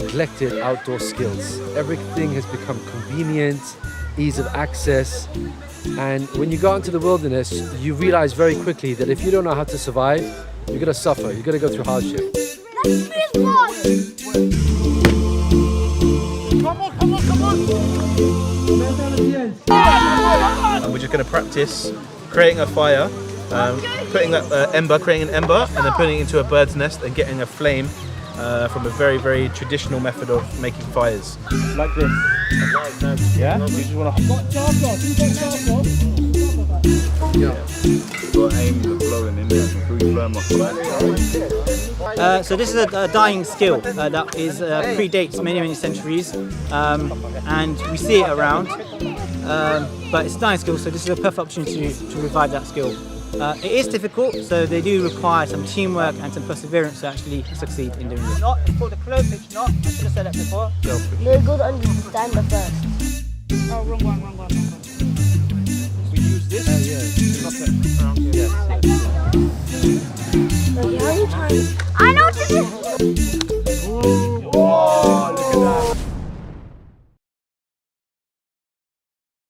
neglected outdoor skills. Everything has become convenient, ease of access, and when you go into the wilderness, you realize very quickly that if you don't know how to survive, you're gonna suffer, you're gonna go through hardship. And we're just going to practice creating a fire, putting that creating an ember, and then putting it into a bird's nest and getting a flame from a very, very traditional method of making fires. Like this. Yeah? You just want to... So this is a dyeing skill that is predates many centuries, and we see it around, but it's a dyeing skill, so this is a perfect opportunity to revive that skill. It is difficult, so they do require some teamwork and some perseverance to actually succeed in doing it. Not for the close pitch knot, I should have said that before. No good under the stander first. Oh, wrong one. We use this. Yeah.